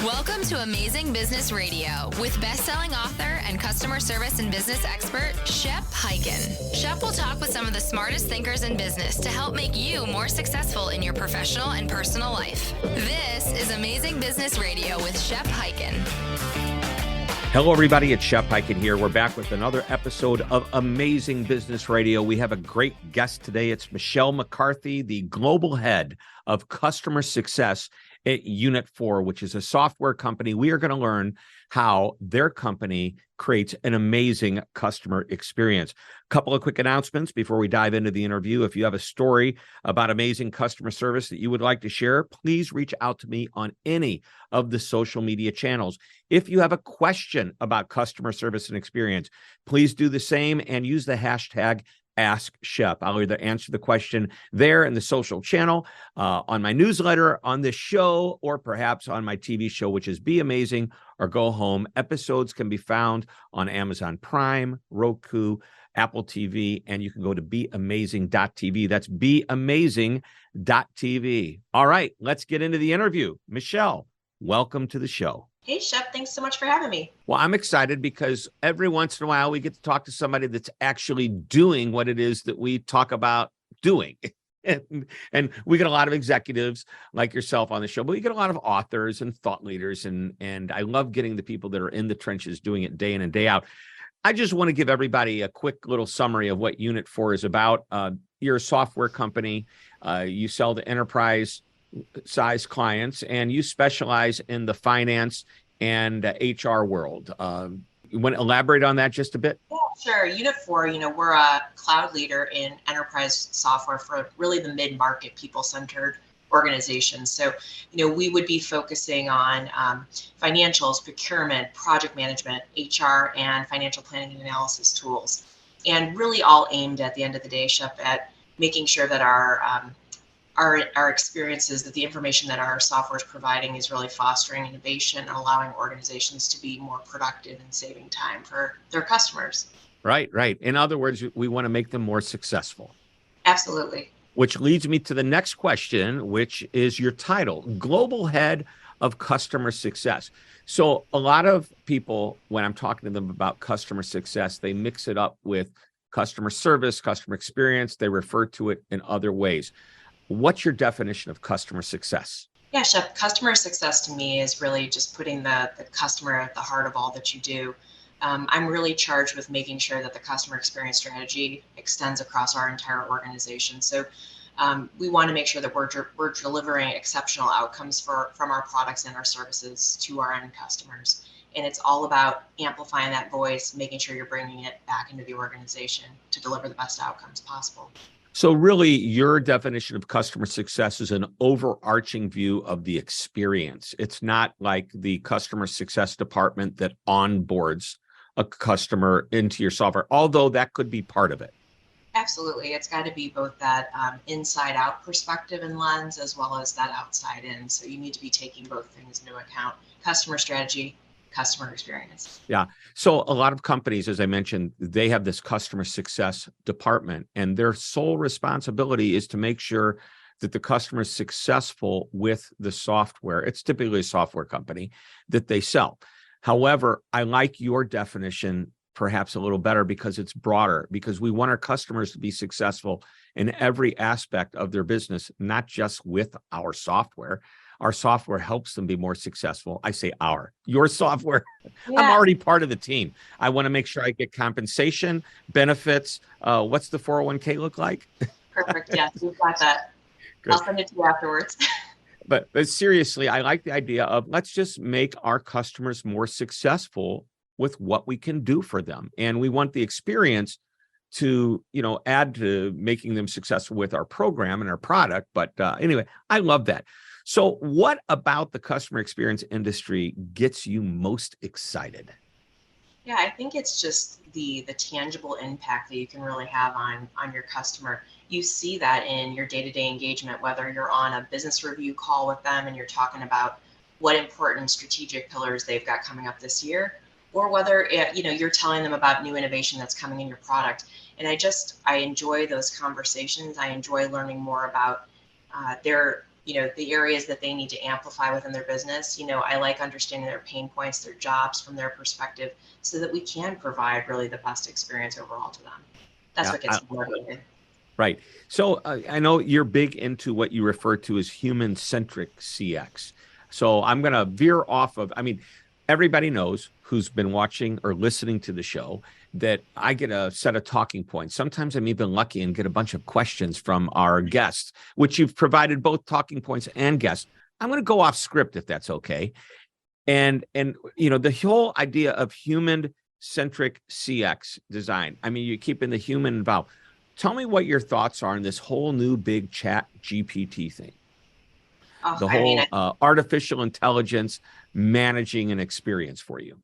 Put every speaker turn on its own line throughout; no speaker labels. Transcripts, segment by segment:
Welcome to Amazing Business Radio with best-selling author and customer service and business expert, Shep Hyken. Shep will talk with some of the smartest thinkers in business to help make you more successful in your professional and personal life. This is Amazing Business Radio with Shep Hyken.
Hello, everybody. It's Shep Hyken here. We're back with another episode of Amazing Business Radio. We have a great guest today. It's Michelle MacCarthy, the global head of customer success at Unit 4, which is a software company. We are going to learn how their company creates an amazing customer experience. A couple of quick announcements before we dive into the interview. If you have a story about amazing customer service that you would like to share, please reach out to me on any of the social media channels. If you have a question about customer service and experience, please do the same and use the hashtag Ask Shep. I'll either answer the question there in the social channel, on my newsletter, on this show, or perhaps on my TV show, which is Be Amazing or Go Home. Episodes can be found on Amazon Prime, Roku, Apple TV, and you can go to beamazing.tv. That's beamazing.tv. All right, let's get into the interview. Michelle, welcome to the show.
Hey, Shep, thanks so much for having me.
Well, I'm excited because every once in a while we get to talk to somebody that's actually doing what it is that we talk about doing. And we get a lot of executives like yourself on the show, but we get a lot of authors and thought leaders. And I love getting the people that are in the trenches doing it day in and day out. I just want to give everybody a quick little summary of what Unit 4 is about. You're a software company. You sell to enterprise size clients, and you specialize in the finance and HR world. You want to elaborate on that just a bit?
Yeah, sure. Unit 4, we're a cloud leader in enterprise software for really the mid-market, people-centered organizations. So, we would be focusing on financials, procurement, project management, HR, and financial planning and analysis tools. And really all aimed at the end of the day, Shep, at making sure that our experiences, that the information that our software is providing is really fostering innovation and allowing organizations to be more productive and saving time for their customers.
Right. In other words, we want to make them more successful.
Absolutely.
Which leads me to the next question, which is your title, Global Head of Customer Success. So a lot of people, when I'm talking to them about customer success, they mix it up with customer service, customer experience. They refer to it in other ways. What's your definition of customer success?
Yeah, Shep, customer success to me is really just putting the customer at the heart of all that you do. I'm really charged with making sure that the customer experience strategy extends across our entire organization. So we want to make sure that we're delivering exceptional outcomes from our products and our services to our end customers. And it's all about amplifying that voice, making sure you're bringing it back into the organization to deliver the best outcomes possible.
So really, your definition of customer success is an overarching view of the experience. It's not like the customer success department that onboards a customer into your software, although that could be part of it.
Absolutely. It's got to be both that inside out perspective and lens, as well as that outside in. So you need to be taking both things into account: customer strategy, customer experience.
Yeah. So a lot of companies, as I mentioned, they have this customer success department, and their sole responsibility is to make sure that the customer is successful with the software. It's typically a software company that they sell. However, I like your definition perhaps a little better because it's broader, because we want our customers to be successful in every aspect of their business, not just with our software. Our software helps them be more successful. I say your software. Yeah. I'm already part of the team. I want to make sure I get compensation, benefits. What's the 401k look like?
Perfect. Yes, we've got that. Good. I'll send it to you afterwards.
But seriously, I like the idea of let's just make our customers more successful with what we can do for them. And we want the experience to, add to making them successful with our program and our product. But anyway, I love that. So what about the customer experience industry gets you most excited?
Yeah, I think it's just the tangible impact that you can really have on your customer. You see that in your day-to-day engagement, whether you're on a business review call with them and you're talking about what important strategic pillars they've got coming up this year, or whether you're telling them about new innovation that's coming in your product. And I enjoy those conversations. I enjoy learning more about their the areas that they need to amplify within their business. I like understanding their pain points, their jobs from their perspective, so that we can provide really the best experience overall to them. That's what gets me motivated.
Right. So I know you're big into what you refer to as human-centric CX. So I'm going to veer off of, everybody knows who's been watching or listening to the show that I get a set of talking points. Sometimes I'm even lucky and get a bunch of questions from our guests, which you've provided both talking points and guests. I'm going to go off script if that's okay. And the whole idea of human-centric CX design, you're keeping the human involved. Tell me what your thoughts are on this whole new big chat GPT thing. The whole artificial intelligence managing an experience for you.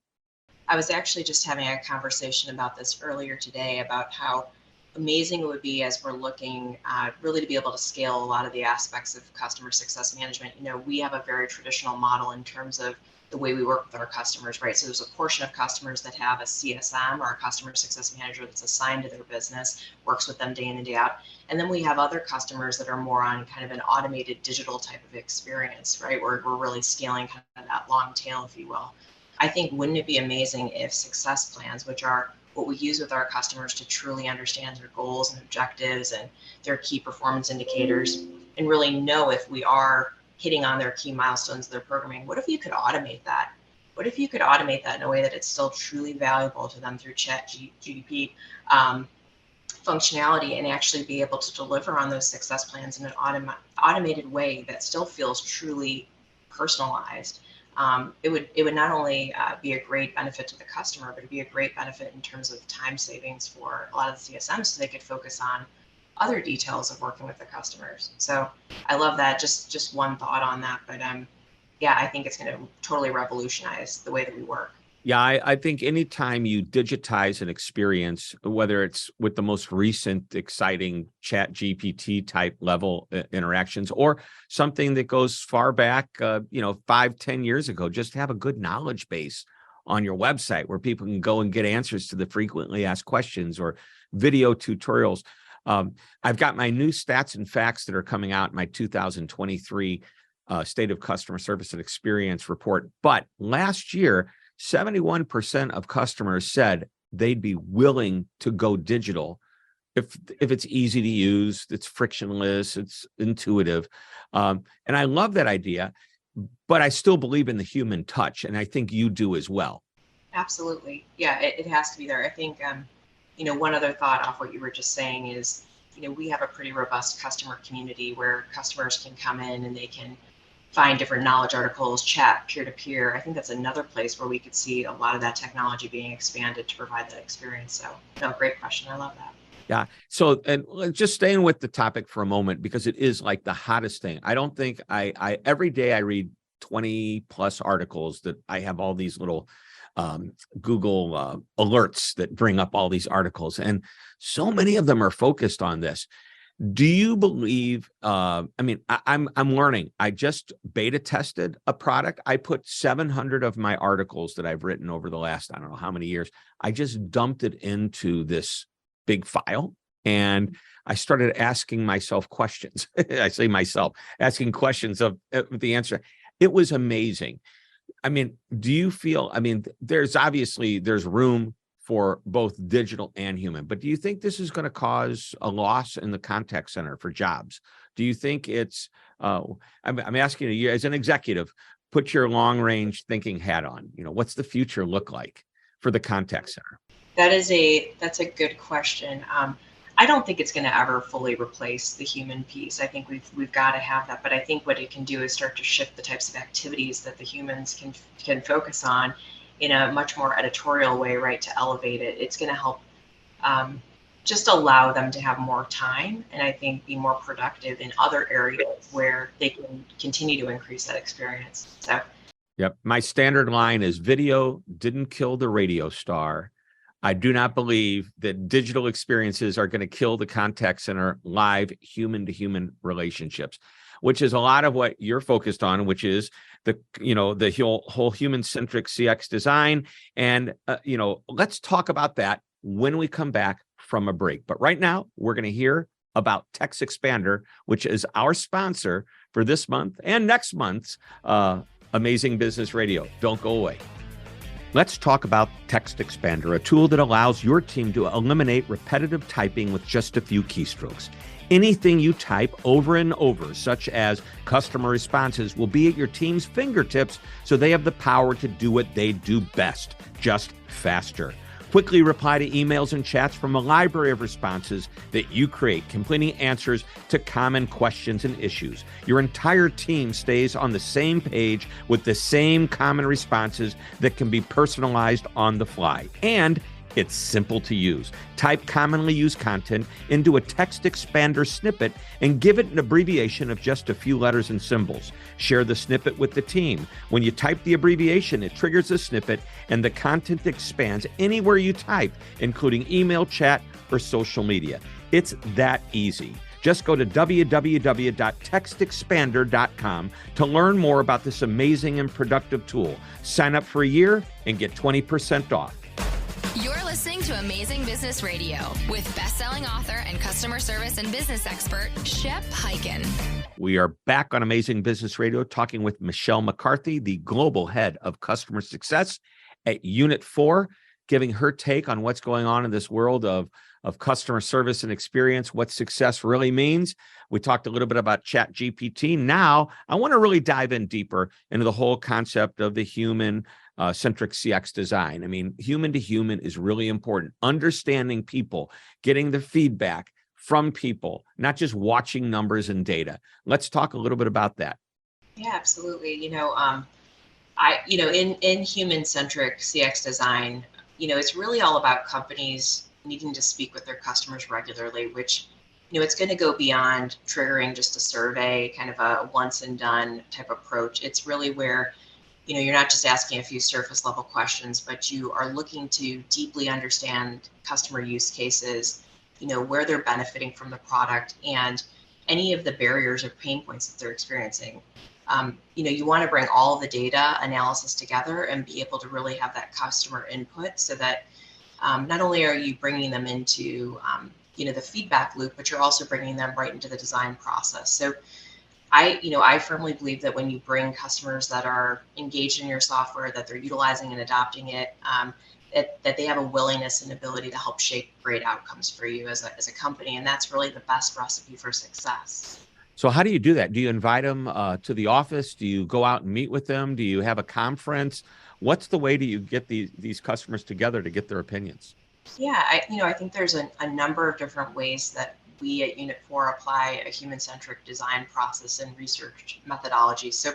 I was actually just having a conversation about this earlier today about how amazing it would be as we're looking really to be able to scale a lot of the aspects of customer success management. We have a very traditional model in terms of the way we work with our customers, right? So there's a portion of customers that have a CSM or a customer success manager that's assigned to their business, works with them day in and day out. And then we have other customers that are more on kind of an automated digital type of experience, right? Where we're really scaling kind of that long tail, if you will. I think, wouldn't it be amazing if success plans, which are what we use with our customers to truly understand their goals and objectives and their key performance indicators, and really know if we are hitting on their key milestones of their programming, what if you could automate that? What if you could automate that in a way that it's still truly valuable to them through chat GPT functionality, and actually be able to deliver on those success plans in an automated way that still feels truly personalized? It would not only be a great benefit to the customer, but it'd be a great benefit in terms of time savings for a lot of the CSMs, so they could focus on other details of working with the customers. So I love that. Just one thought on that, but yeah, I think it's going to totally revolutionize the way that we work.
Yeah, I think anytime you digitize an experience, whether it's with the most recent exciting chat GPT type level interactions or something that goes far back, 5-10 years ago, just have a good knowledge base on your website where people can go and get answers to the frequently asked questions or video tutorials. I've got my new stats and facts that are coming out in my 2023 State of Customer Service and Experience report. But last year, 71% of customers said they'd be willing to go digital if it's easy to use, it's frictionless, it's intuitive. And I love that idea, but I still believe in the human touch, and I think you do as well.
Absolutely. Yeah, it has to be there. I think, one other thought off what you were just saying is, we have a pretty robust customer community where customers can come in and they can find different knowledge articles, chat peer-to-peer. I think that's another place where we could see a lot of that technology being expanded to provide that experience. So, no, great question. I love that.
Yeah. So, and just staying with the topic for a moment, because it is like the hottest thing. I don't think I every day I read 20 plus articles that I have all these little Google alerts that bring up all these articles, and so many of them are focused on this. Do you believe, I'm learning. I just beta tested a product. I put 700 of my articles that I've written over the last, I don't know how many years. I just dumped it into this big file, and I started asking myself questions. I say myself, asking questions of the answer. It was amazing. Do you feel, there's room for both digital and human, but do you think this is going to cause a loss in the contact center for jobs? Do you think it's, I'm asking you as an executive, put your long range thinking hat on, what's the future look like for the contact center?
That's a good question. I don't think it's going to ever fully replace the human piece. I think we've got to have that, but I think what it can do is start to shift the types of activities that the humans can focus on in a much more editorial way, right, to elevate it. It's going to help just allow them to have more time, and I think be more productive in other areas where they can continue to increase that experience. So,
yep. My standard line is video didn't kill the radio star. I do not believe that digital experiences are going to kill the contact center live human-to-human relationships, which is a lot of what you're focused on, which is the whole human-centric CX design. And, let's talk about that when we come back from a break. But right now, we're going to hear about Text Expander, which is our sponsor for this month and next month's Amazing Business Radio. Don't go away. Let's talk about Text Expander, a tool that allows your team to eliminate repetitive typing with just a few keystrokes. Anything you type over and over, such as customer responses, will be at your team's fingertips, so they have the power to do what they do best, just faster. Quickly reply to emails and chats from a library of responses that you create, completing answers to common questions and issues. Your entire team stays on the same page with the same common responses that can be personalized on the fly. And it's simple to use. Type commonly used content into a text expander snippet and give it an abbreviation of just a few letters and symbols. Share the snippet with the team. When you type the abbreviation, it triggers a snippet and the content expands anywhere you type, including email, chat, or social media. It's that easy. Just go to www.textexpander.com to learn more about this amazing and productive tool. Sign up for a year and get 20% off.
You're listening to Amazing Business Radio with best-selling author and customer service and business expert, Shep Hyken.
We are back on Amazing Business Radio talking with Michelle MacCarthy, the Global Head of Customer Success at Unit 4, giving her take on what's going on in this world of customer service and experience, what success really means. We talked a little bit about ChatGPT. Now, I want to really dive in deeper into the whole concept of the human-centric CX design. I mean, human to human is really important. Understanding people, getting the feedback from people, not just watching numbers and data. Let's talk a little bit about that.
Yeah, absolutely. In human-centric CX design, it's really all about companies needing to speak with their customers regularly, which, it's going to go beyond triggering just a survey, kind of a once and done type approach. It's really where, you're not just asking a few surface level questions, but you are looking to deeply understand customer use cases, where they're benefiting from the product and any of the barriers or pain points that they're experiencing. You want to bring all the data analysis together and be able to really have that customer input so that not only are you bringing them into, the feedback loop, but you're also bringing them right into the design process. So I firmly believe that when you bring customers that are engaged in your software, that they're utilizing and adopting it, that they have a willingness and ability to help shape great outcomes for you as a company. And that's really the best recipe for success.
So how do you do that? Do you invite them to the office? Do you go out and meet with them? Do you have a conference? What's the way do you get these customers together to get their opinions?
Yeah, I think there's a number of different ways that we at Unit 4 apply a human-centric design process and research methodology. So,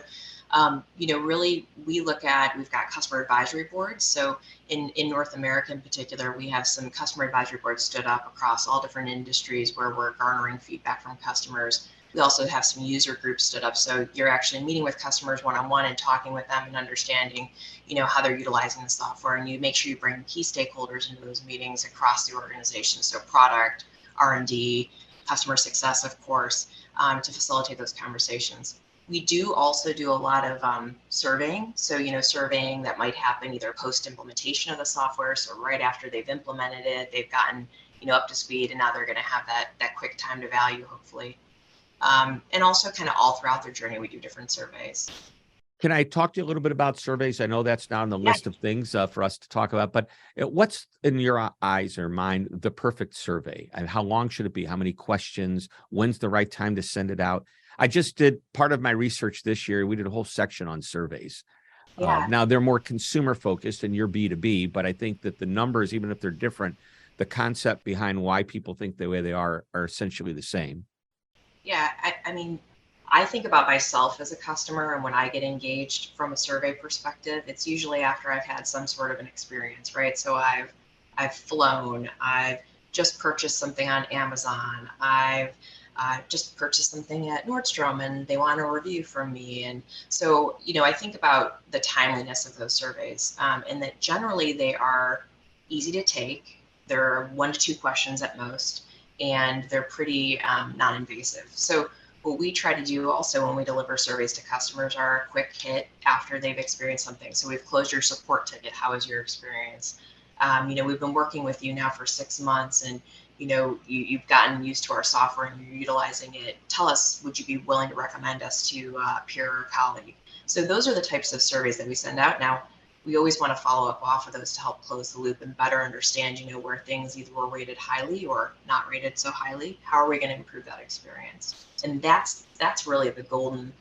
really we've got customer advisory boards. So in North America in particular, we have some customer advisory boards stood up across all different industries where we're garnering feedback from customers. We also have some user groups stood up. So you're actually meeting with customers one-on-one and talking with them and understanding, how they're utilizing the software. And you make sure you bring key stakeholders into those meetings across the organization. So product, R&D, customer success, of course, to facilitate those conversations. We do also do a lot of surveying. So, surveying that might happen either post-implementation of the software. So right after they've implemented it, they've gotten, up to speed, and now they're going to have that quick time to value, hopefully. And also kind of all throughout their journey, we do different surveys.
Can I talk to you a little bit about surveys? I know that's not on the list of things for us to talk about, but what's in your eyes or mind the perfect survey? And how long should it be? How many questions? When's the right time to send it out? I just did part of my research this year. We did a whole section on surveys.
Yeah.
Now they're more consumer focused and you're B2B, but I think that the numbers, even if they're different, the concept behind why people think the way they are essentially the same.
Yeah, I think about myself as a customer, and when I get engaged from a survey perspective, it's usually after I've had some sort of an experience, right? So I've flown, I've just purchased something on Amazon, I've just purchased something at Nordstrom, and they want a review from me. And so, I think about the timeliness of those surveys, and that generally they are easy to take. There are 1 to 2 questions at most, and they're pretty non-invasive. So what we try to do also when we deliver surveys to customers are a quick hit after they've experienced something. So we've closed your support ticket. How was your experience? We've been working with you now for 6 months, and you've gotten used to our software and you're utilizing it. Tell us, would you be willing to recommend us to a peer or colleague? So those are the types of surveys that we send out. Now, we always want to follow up off of those to help close the loop and better understand, where things either were rated highly or not rated so highly. How are we going to improve that experience? And that's really the golden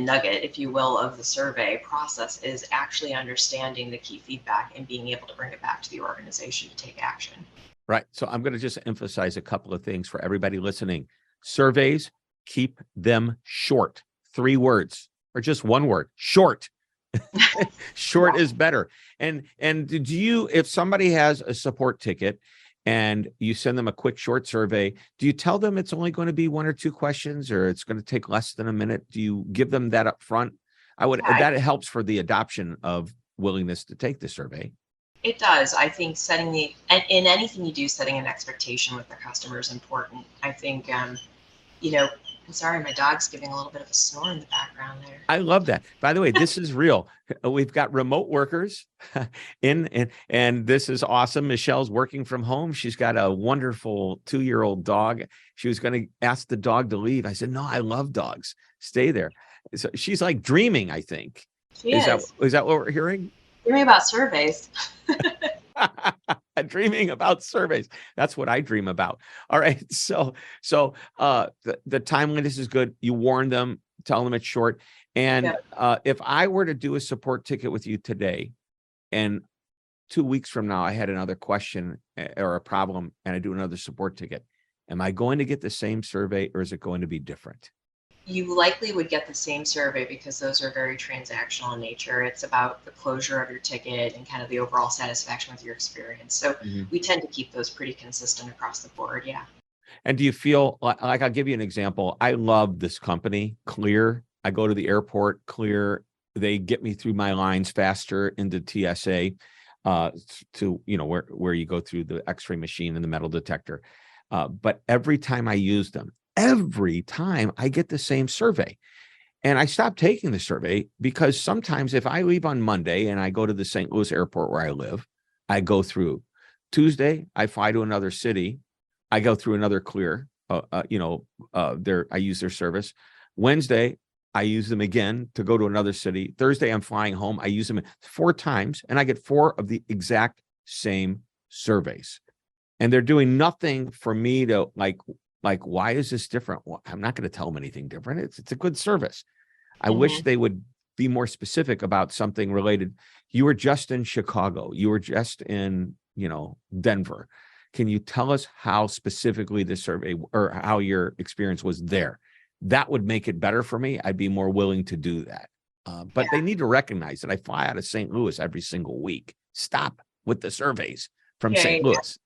nugget, if you will, of the survey process, is actually understanding the key feedback and being able to bring it back to the organization to take action.
Right. So I'm going to just emphasize a couple of things for everybody listening. Surveys, keep them short. 3 words or just 1 word, short. Short is better. And do you, if somebody has a support ticket and you send them a quick short survey, do you tell them it's only going to be 1 or 2 questions, or it's going to take less than a minute? Do you give them that up front? That helps for the adoption of willingness to take the survey.
It does. I think in anything you do, setting an expectation with the customer is important. I think, I'm sorry, my dog's giving a little bit of a snore in the background there.
I love that. By the way, this is real. We've got remote workers and this is awesome. Michelle's working from home. She's got a wonderful 2-year-old dog. She was going to ask the dog to leave. I said, no, I love dogs. Stay there. So she's like dreaming, I think. Is that what we're hearing?
Dreaming about surveys.
Dreaming about surveys. That's what I dream about. All right. So the timeliness is good. You warn them, tell them it's short. And if I were to do a support ticket with you today, and 2 weeks from now, I had another question or a problem and I do another support ticket, am I going to get the same survey, or is it going to be different?
You likely would get the same survey because those are very transactional in nature. It's about the closure of your ticket and kind of the overall satisfaction with your experience. So we tend to keep those pretty consistent across the board. Yeah.
And do you feel like, I'll give you an example. I love this company, Clear. I go to the airport, Clear. They get me through my lines faster into TSA to, where you go through the X-ray machine and the metal detector. But every time I use them, every time I get the same survey. And I stopped taking the survey because sometimes if I leave on Monday and I go to the St. Louis airport where I live, I go through. Tuesday, I fly to another city. I go through another Clear. I use their service. Wednesday, I use them again to go to another city. Thursday, I'm flying home. I use them 4 times and I get 4 of the exact same surveys. And they're doing nothing for me to like, why is this different? Well, I'm not going to tell them anything different. It's a good service. I wish they would be more specific about something related. You were just in Chicago. You were just in, Denver. Can you tell us how specifically the survey or how your experience was there? That would make it better for me. I'd be more willing to do that. But they need to recognize that I fly out of St. Louis every single week. Stop with the surveys from St. Louis,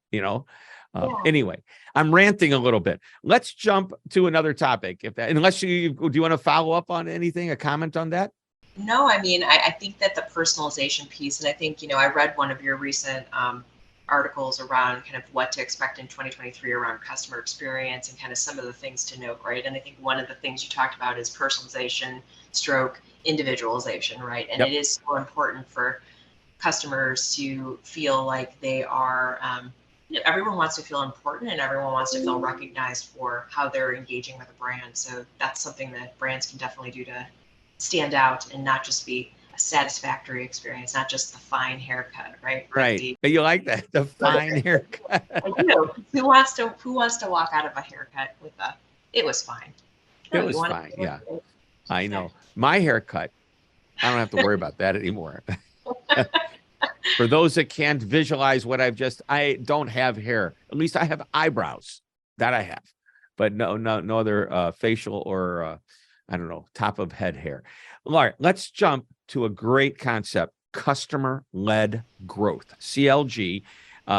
Anyway, I'm ranting a little bit. Let's jump to another topic. Unless do you want to follow up on anything, a comment on that?
No, I mean, I think that the personalization piece, and I think, I read one of your recent articles around kind of what to expect in 2023 around customer experience and kind of some of the things to note, right? And I think one of the things you talked about is personalization / individualization, right? And it is so important for customers to feel like they are, everyone wants to feel important and everyone wants to feel recognized for how they're engaging with a brand. So that's something that brands can definitely do to stand out and not just be a satisfactory experience, not just the fine haircut, right?
Right. But you like that, the fine haircut.
I do. Who wants to walk out of a haircut with it was fine.
It was fine. Yeah. I know. My haircut, I don't have to worry about that anymore. For those that can't visualize what I don't have hair. At least I have eyebrows. That I have. But no other facial or top of head hair. All right, let's jump to a great concept, customer-led growth, CLG.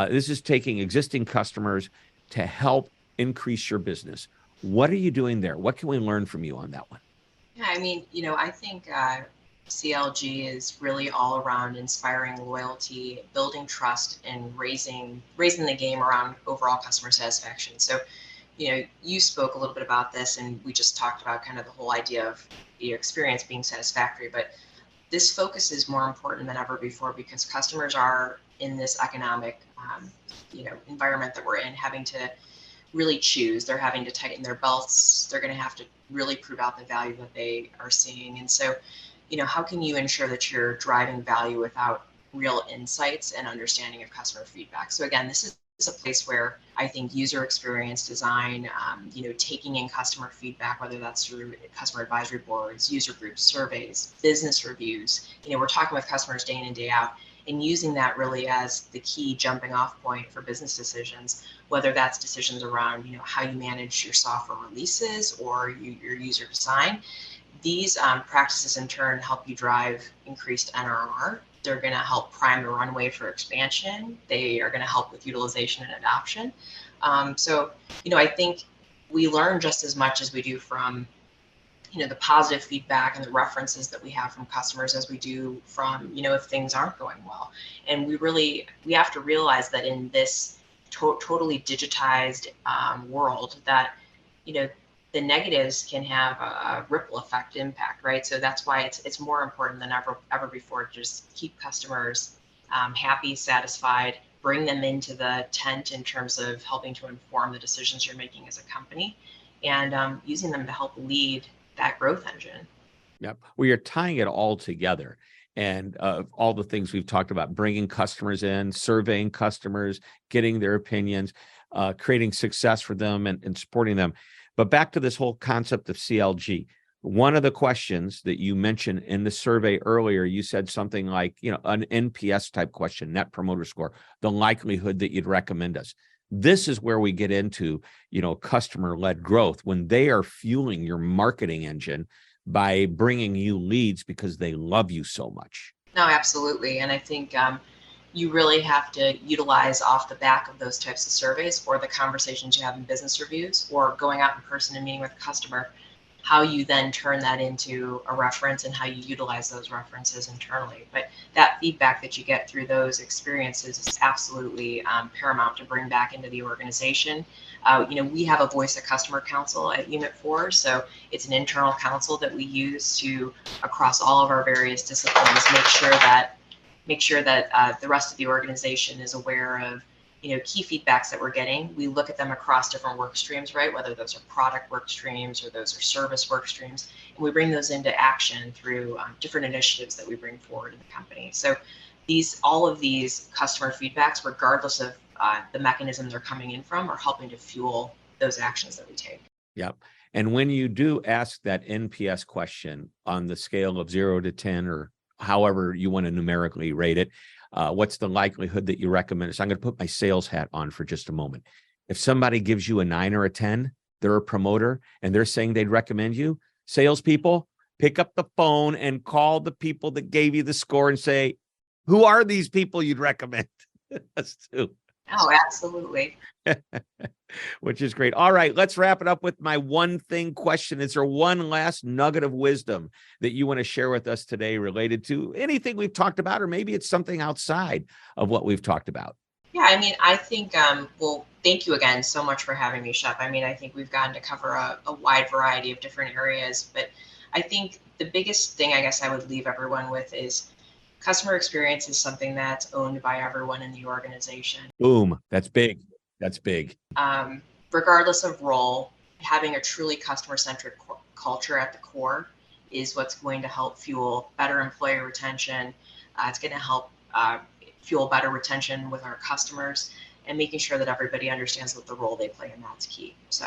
This is taking existing customers to help increase your business. What are you doing there? What can we learn from you on that one?
Yeah, I mean, I think CLG is really all around inspiring loyalty, building trust, and raising the game around overall customer satisfaction. So, you spoke a little bit about this, and we just talked about kind of the whole idea of the experience being satisfactory. But this focus is more important than ever before because customers are in this economic environment that we're in, having to really choose. They're having to tighten their belts. They're going to have to really prove out the value that they are seeing. And so, how can you ensure that you're driving value without real insights and understanding of customer feedback? So again, this is a place where I think user experience design, taking in customer feedback, whether that's through customer advisory boards, user groups, surveys, business reviews, we're talking with customers day in and day out, and using that really as the key jumping off point for business decisions, whether that's decisions around, how you manage your software releases or your user design. These practices in turn help you drive increased NRR. They're going to help prime the runway for expansion. They are going to help with utilization and adoption. So, I think we learn just as much as we do from, the positive feedback and the references that we have from customers as we do from, if things aren't going well. And we have to realize that in this totally digitized world that, the negatives can have a ripple effect impact, right? So that's why it's more important than ever before to just keep customers happy, satisfied, bring them into the tent in terms of helping to inform the decisions you're making as a company, and using them to help lead that growth engine.
Yep. Well, you're tying it all together. And all the things we've talked about, bringing customers in, surveying customers, getting their opinions, creating success for them and supporting them. But back to this whole concept of CLG. One of the questions that you mentioned in the survey earlier, you said something like, an NPS type question, Net Promoter Score, the likelihood that you'd recommend us. This is where we get into, customer-led growth, when they are fueling your marketing engine by bringing you leads because they love you so much.
No, absolutely. And I think you really have to utilize off the back of those types of surveys or the conversations you have in business reviews or going out in person and meeting with a customer, how you then turn that into a reference and how you utilize those references internally. But that feedback that you get through those experiences is absolutely paramount to bring back into the organization. We have a Voice of Customer Council at Unit 4, so it's an internal council that we use to, across all of our various disciplines, make sure that the rest of the organization is aware of key feedbacks that we're getting. We look at them across different work streams, right? Whether those are product work streams or those are service work streams, and we bring those into action through different initiatives that we bring forward in the company. So all of these customer feedbacks, regardless of the mechanism they're coming in from, are helping to fuel those actions that we take.
Yep. And when you do ask that NPS question on the scale of 0 to 10, or however you want to numerically rate it, what's the likelihood that you recommend it? So I'm going to put my sales hat on for just a moment. If somebody gives you a 9 or a 10, they're a promoter and they're saying they'd recommend you, salespeople, pick up the phone and call the people that gave you the score and say, who are these people you'd recommend us to?
Oh, absolutely.
Which is great. All right, let's wrap it up with my one thing question. Is there one last nugget of wisdom that you want to share with us today related to anything we've talked about, or maybe it's something outside of what we've talked about?
Yeah, I think, well, thank you again so much for having me, Shep. I think we've gotten to cover a wide variety of different areas, but I think the biggest thing I guess I would leave everyone with is customer experience is something that's owned by everyone in the organization.
Boom. That's big. That's big.
Regardless of role, having a truly customer-centric culture at the core is what's going to help fuel better employee retention. It's going to help fuel better retention with our customers, and making sure that everybody understands what the role they play, and that's key. So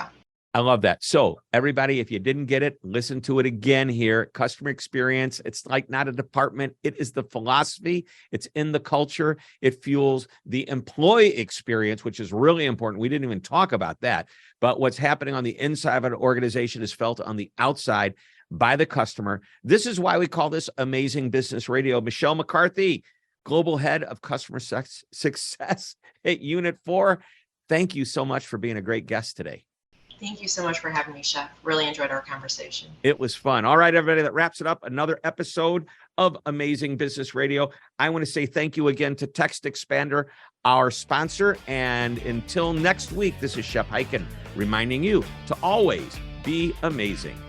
I love that. So everybody, if you didn't get it, listen to it again here. Customer experience, it's like not a department. It is the philosophy. It's in the culture. It fuels the employee experience, which is really important. We didn't even talk about that. But what's happening on the inside of an organization is felt on the outside by the customer. This is why we call this Amazing Business Radio. Michelle MacCarthy, Global Head of Customer Success at Unit 4. Thank you so much for being a great guest today.
Thank you so much for having me, Shep. Really enjoyed our conversation.
It was fun. All right, everybody, that wraps it up. Another episode of Amazing Business Radio. I want to say thank you again to Text Expander, our sponsor. And until next week, this is Shep Hyken reminding you to always be amazing.